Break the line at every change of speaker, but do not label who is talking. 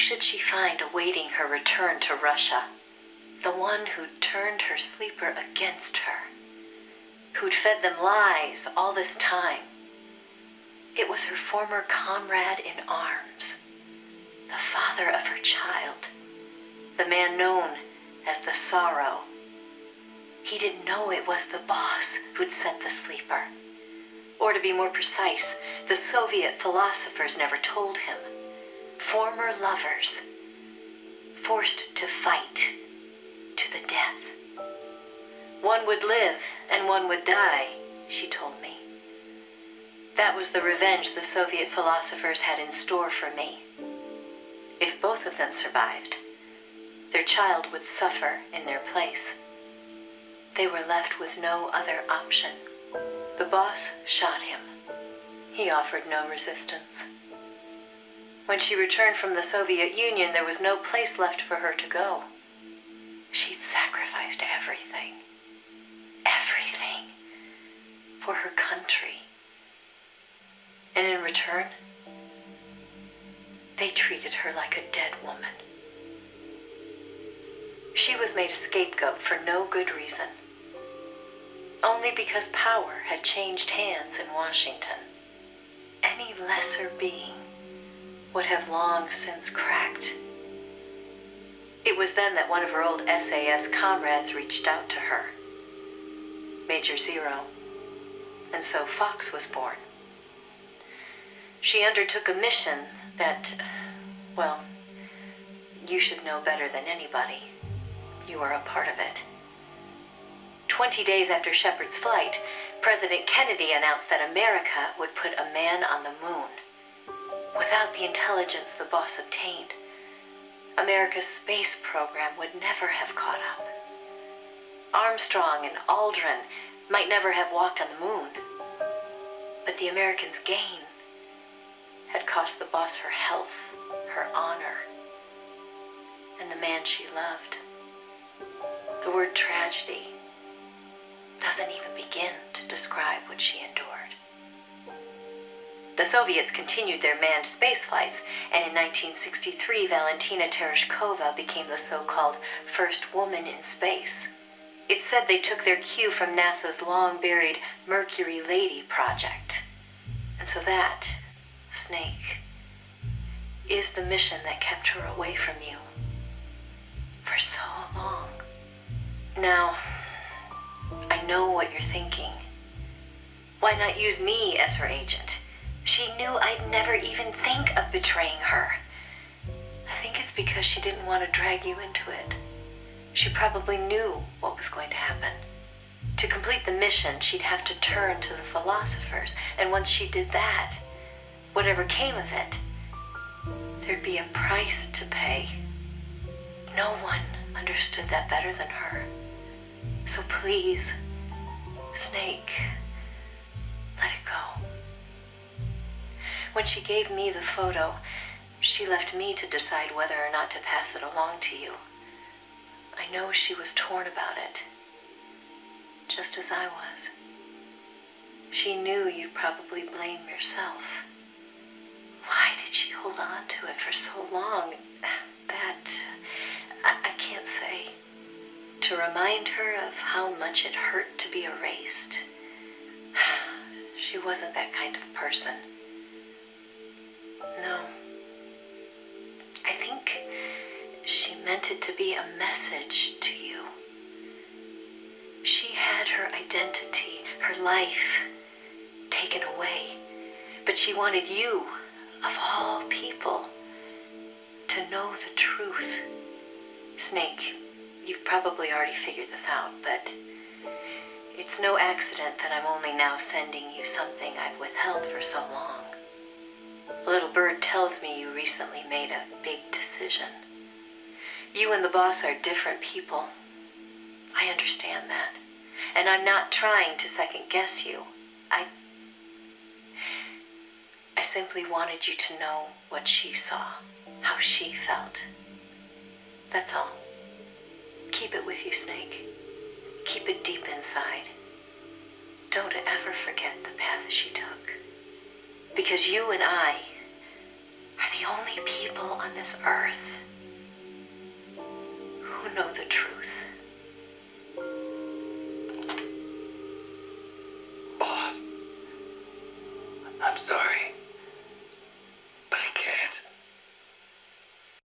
should she find awaiting her return to Russia? The one who'd turned her sleeper against her, who'd fed them lies all this time. It was her former comrade in arms, the father of her child, the man known as the Sorrow. He didn't know it was the boss who'd sent the sleeper. Or to be more precise, the Soviet philosophers never told him. Former lovers, forced to fight to the death. One would live and one would die, she told me. That was the revenge the Soviet philosophers had in store for me. If both of them survived, their child would suffer in their place. They were left with no other option. The boss shot him. He offered no resistance. When she returned from the Soviet Union, there was no place left for her to go. She'd sacrificed everything. Everything. For her country. And in return, they treated her like a dead woman. She was made a scapegoat for no good reason. Only because power had changed hands in Washington. Any lesser being would have long since cracked. It was then that one of her old SAS comrades reached out to her, Major Zero, and so Fox was born. She undertook a mission that, well, you should know better than anybody. You were a part of it. 20 days after Shepard's flight, President Kennedy announced that America would put a man on the moon. Without the intelligence the boss obtained, America's space program would never have caught up. Armstrong and Aldrin might never have walked on the moon, but the Americans' gain had cost the boss her health, her honor, and the man she loved. The word tragedy doesn't even begin to describe what she endured. The Soviets continued their manned space flights, and in 1963, Valentina Tereshkova became the so-called first woman in space. It said they took their cue from NASA's long-buried Mercury Lady project. And so that, Snake, is the mission that kept her away from you for so long. Now, I know what you're thinking. Why not use me as her agent? She knew I'd never even think of betraying her. I think it's because she didn't want to drag you into it. She probably knew what was going to happen. To complete the mission, she'd have to turn to the philosophers, and once she did that, whatever came of it, there'd be a price to pay. No one understood that better than her. So please, Snake, let it go. When she gave me the photo, she left me to decide whether or not to pass it along to you. I know she was torn about it, just as I was. She knew you'd probably blame yourself. Why did she hold on to it for so long? That, I can't say. To remind her of how much it hurt to be erased. She wasn't that kind of person. No. I think she meant it to be a message to you. She had her identity, her life, taken away. But she wanted you, of all people, to know the truth. Snake, you've probably already figured this out, but it's no accident that I'm only now sending you something I've withheld for so long. A little bird tells me you recently made a big decision. You and the boss are different people. I understand that. And I'm not trying to second guess you. I simply wanted you to know what she saw, how she felt. That's all. Keep it with you, Snake. Keep it deep inside. Don't ever forget the path she took. Because you and I are the only people on this earth who know the truth.